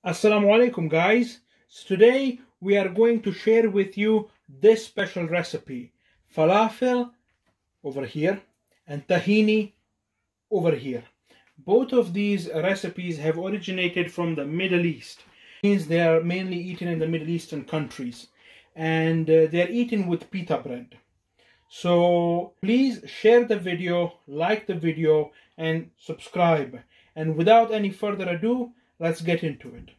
Assalamu alaikum guys. So today we are going to share with you this special recipe. Falafel over here and tahini over here. Both of these recipes have originated from the Middle East. It means they are mainly eaten in the Middle Eastern countries. And they are eaten with pita bread. So please share the video, like the video and subscribe. And without any further ado, let's get into it.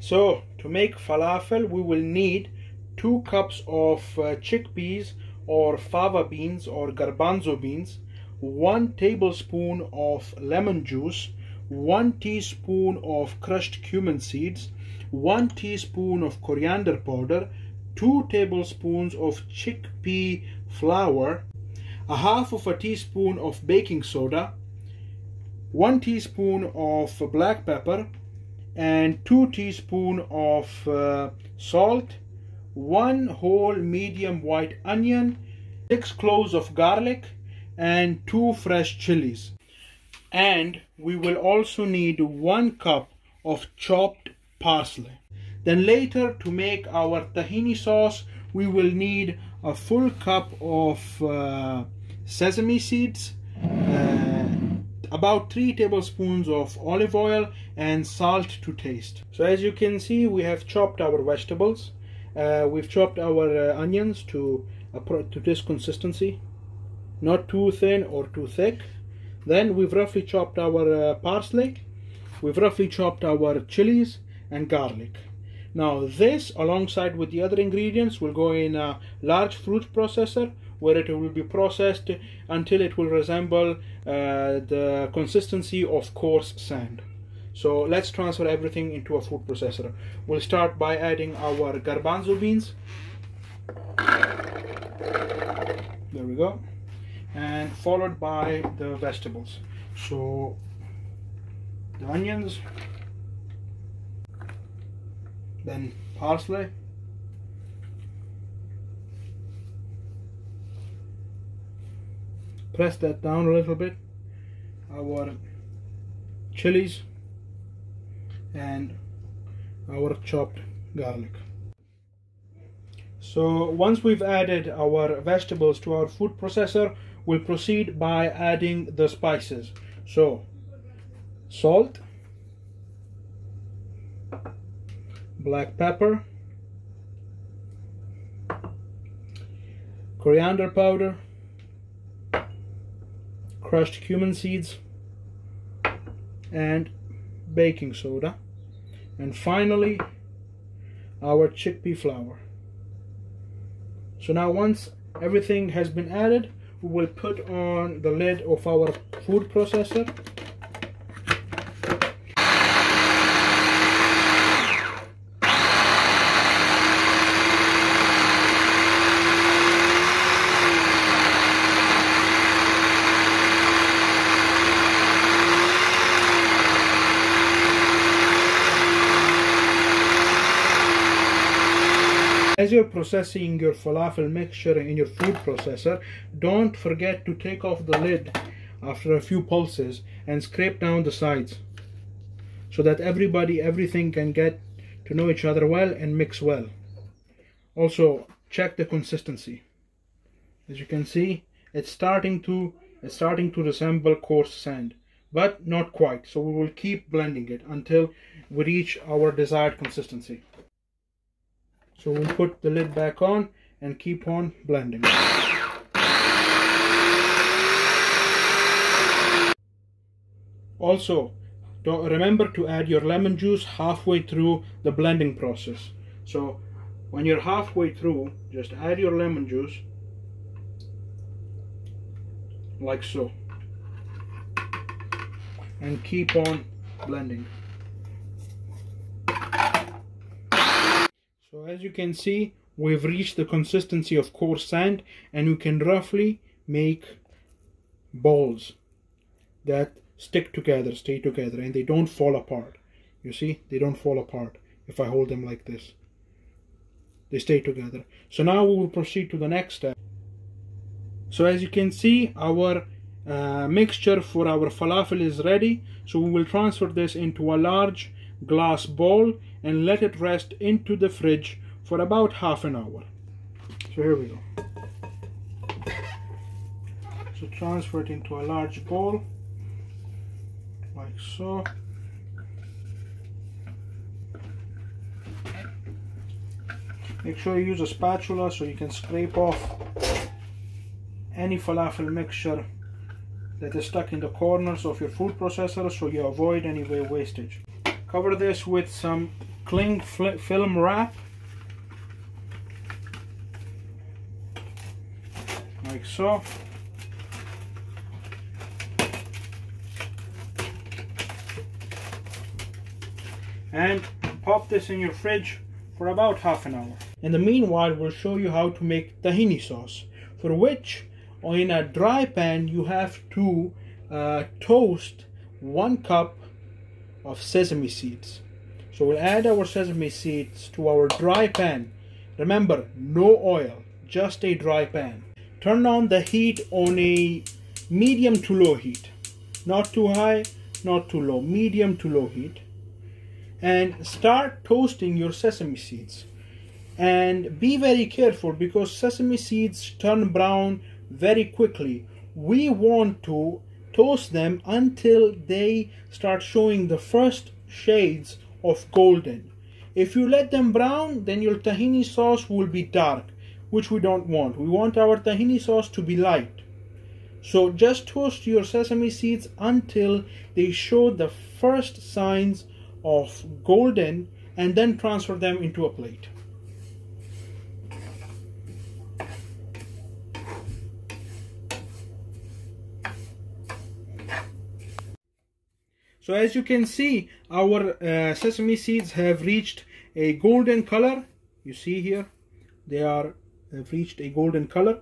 So to make falafel, we will need 2 cups of chickpeas or fava beans or garbanzo beans, 1 tablespoon of lemon juice, 1 teaspoon of crushed cumin seeds, 1 teaspoon of coriander powder, 2 tablespoons of chickpea flour, a half of a teaspoon of baking soda, 1 teaspoon of black pepper, and 2 teaspoons of salt, 1 whole medium white onion, 6 cloves of garlic, and 2 fresh chilies. And we will also need 1 cup of chopped parsley. Then later, to make our tahini sauce, we will need a full cup of sesame seeds, about 3 tablespoons of olive oil, and salt to taste. So as you can see, we have chopped our vegetables. We've chopped our onions to this consistency, not too thin or too thick. Then we've roughly chopped our parsley. We've roughly chopped our chilies and garlic. Now this, alongside with the other ingredients, will go in a large fruit processor, where it will be processed until it will resemble the consistency of coarse sand. So let's transfer everything into a food processor. We'll start by adding our garbanzo beans. There we go. And followed by the vegetables. So the onions, then parsley, press that down a little bit, our chilies, and our chopped garlic. So once we've added our vegetables to our food processor, we'll proceed by adding the spices. So salt, black pepper, coriander powder, crushed cumin seeds, and baking soda, and finally our chickpea flour. So now once everything has been added, we will put on the lid of our food processor. As you're processing your falafel mixture in your food processor, don't forget to take off the lid after a few pulses and scrape down the sides, so that everything can get to know each other well and mix well. Also, check the consistency. As you can see, it's starting to resemble coarse sand, but not quite. So we will keep blending it until we reach our desired consistency. So we'll put the lid back on and keep on blending. Also, remember to add your lemon juice halfway through the blending process. So when you're halfway through, just add your lemon juice like so, and keep on blending. So as you can see, we've reached the consistency of coarse sand, and you can roughly make balls that stick together, stay together, and they don't fall apart. You see, they don't fall apart if I hold them like this. they stay together. So now we will proceed to the next step. So as you can see, our mixture for our falafel is ready. So we will transfer this into a large glass bowl and let it rest into the fridge for about half an hour. So here we go. So transfer it into a large bowl like so. Make sure you use a spatula so you can scrape off any falafel mixture that is stuck in the corners of your food processor, so you avoid any wastage. Cover this with some cling film wrap like so. And pop this in your fridge for about half an hour. In the meanwhile, we'll show you how to make tahini sauce, for which in a dry pan you have to toast 1 cup of sesame seeds. So we'll add our sesame seeds to our dry pan. Remember, no oil, just a dry pan. Turn on the heat on a medium to low heat. Not too high, not too low, medium to low heat. And start toasting your sesame seeds. And be very careful because sesame seeds turn brown very quickly. We want to toast them until they start showing the first shades of golden. If you let them brown, then your tahini sauce will be dark, which we don't want. We want our tahini sauce to be light. So just toast your sesame seeds until they show the first signs of golden, and then transfer them into a plate. So as you can see, our sesame seeds have reached a golden color. You see here, have reached a golden color.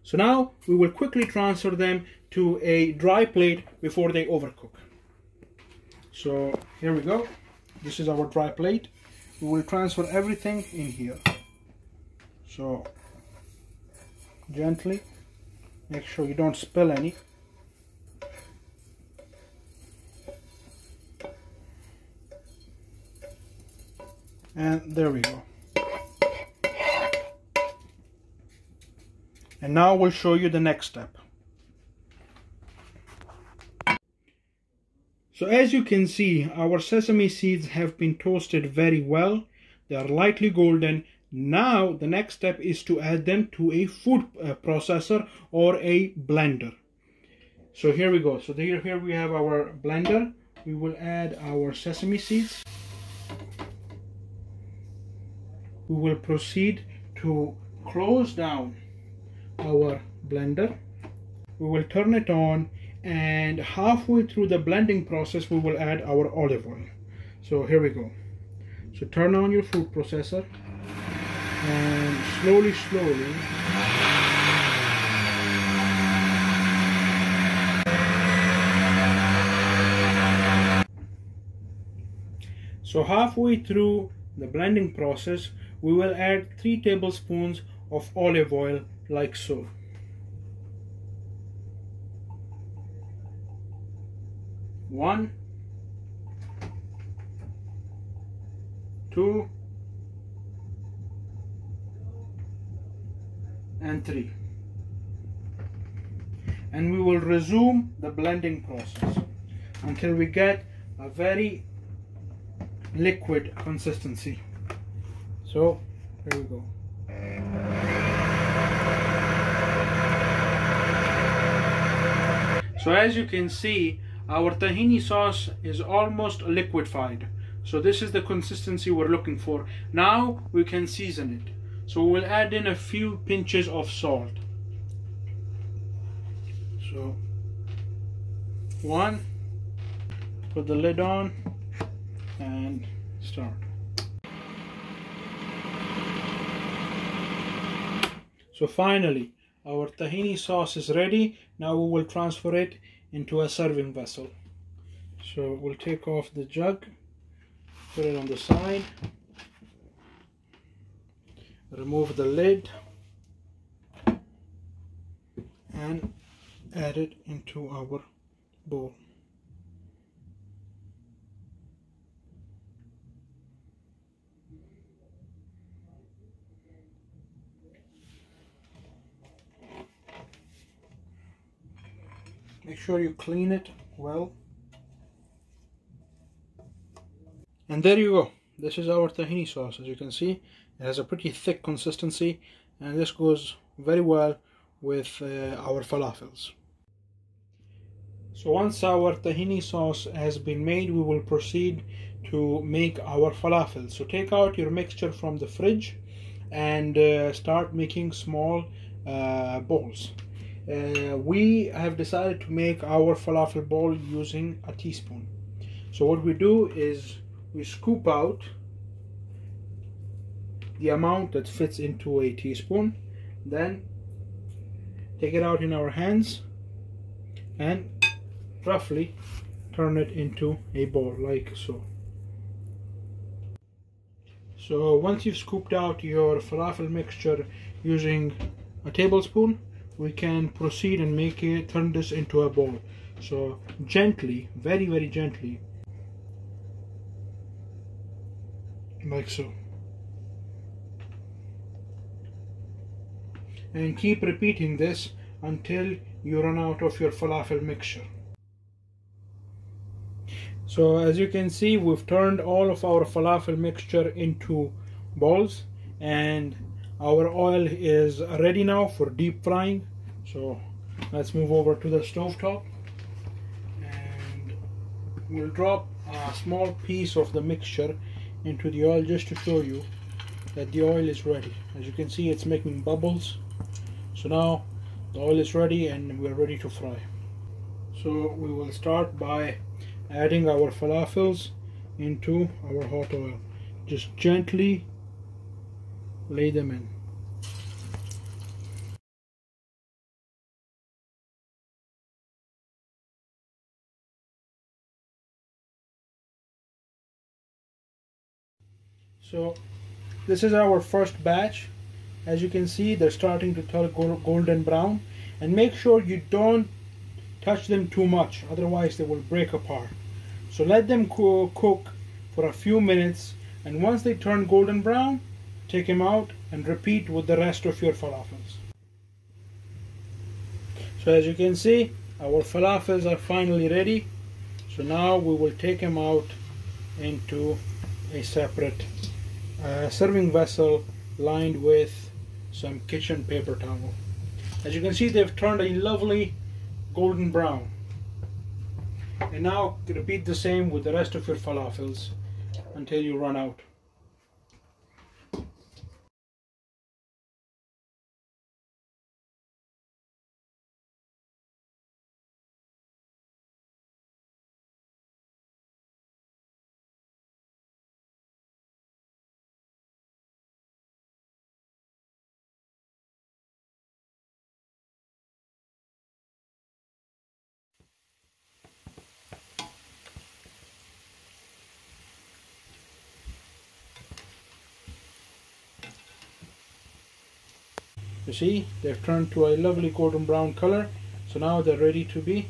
So now we will quickly transfer them to a dry plate before they overcook. So here we go. This is our dry plate. We will transfer everything in here. So gently, make sure you don't spill any. And there we go. And now we'll show you the next step. So as you can see, our sesame seeds have been toasted very well. They are lightly golden. Now the next step is to add them to a food processor or a blender. So here we go. So here we have our blender. We will add our sesame seeds. We will proceed to close down our blender. We will turn it on, and halfway through the blending process we will add our olive oil. So here we go. So turn on your food processor and slowly so halfway through the blending process we will add 3 tablespoons of olive oil like so. One, 2, and 3. And we will resume the blending process until we get a very liquid consistency. So here we go. So as you can see, our tahini sauce is almost liquefied. So this is the consistency we're looking for. Now we can season it. So we'll add in a few pinches of salt. So 1, put the lid on and start. So finally, our tahini sauce is ready. Now we will transfer it into a serving vessel. So we'll take off the jug, put it on the side. remove the lid and add it into our bowl. Make sure you clean it well. And there you go. This is our tahini sauce. As you can see, it has a pretty thick consistency, and this goes very well with our falafels. So once our tahini sauce has been made, we will proceed to make our falafel. So take out your mixture from the fridge and start making small balls. We have decided to make our falafel ball using a teaspoon. So what we do is we scoop out the amount that fits into a teaspoon, then take it out in our hands and roughly turn it into a ball like so. So once you've scooped out your falafel mixture using a tablespoon, we can proceed and turn this into a ball. So gently, very gently, like so, and keep repeating this until you run out of your falafel mixture. So as you can see, we've turned all of our falafel mixture into balls, and our oil is ready now for deep frying. So let's move over to the stove top, and we'll drop a small piece of the mixture into the oil just to show you that the oil is ready. As you can see, it's making bubbles. So now the oil is ready and we're ready to fry. So we will start by adding our falafels into our hot oil. Just gently lay them in. So this is our first batch. As you can see, they're starting to turn golden brown, and make sure you don't touch them too much, otherwise they will break apart. So let them cook for a few minutes, and once they turn golden brown, take them out and repeat with the rest of your falafels. So as you can see, our falafels are finally ready. So now we will take them out into a separate serving vessel lined with some kitchen paper towel. As you can see, they've turned a lovely golden brown. And now repeat the same with the rest of your falafels until you run out. You see, they've turned to a lovely golden brown color. So now they're ready to be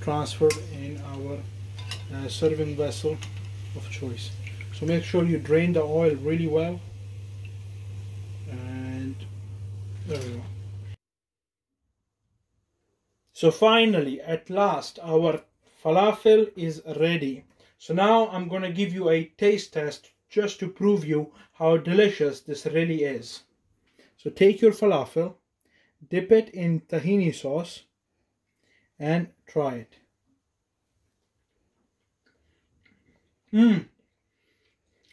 transferred in our serving vessel of choice. So make sure you drain the oil really well, and there we go. So finally, at last, our falafel is ready. So now I'm going to give you a taste test just to prove you how delicious this really is. So take your falafel, dip it in tahini sauce, and try it.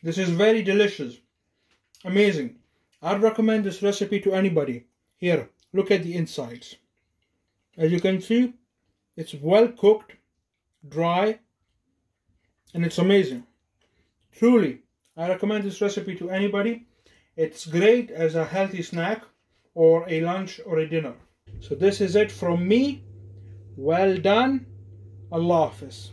This is very delicious. Amazing. I'd recommend this recipe to anybody. Here, look at the insides. As you can see, it's well cooked, dry, and it's amazing. Truly, I recommend this recipe to anybody. It's great as a healthy snack or a lunch or a dinner. So this is it from me. Well done. Allah Hafiz.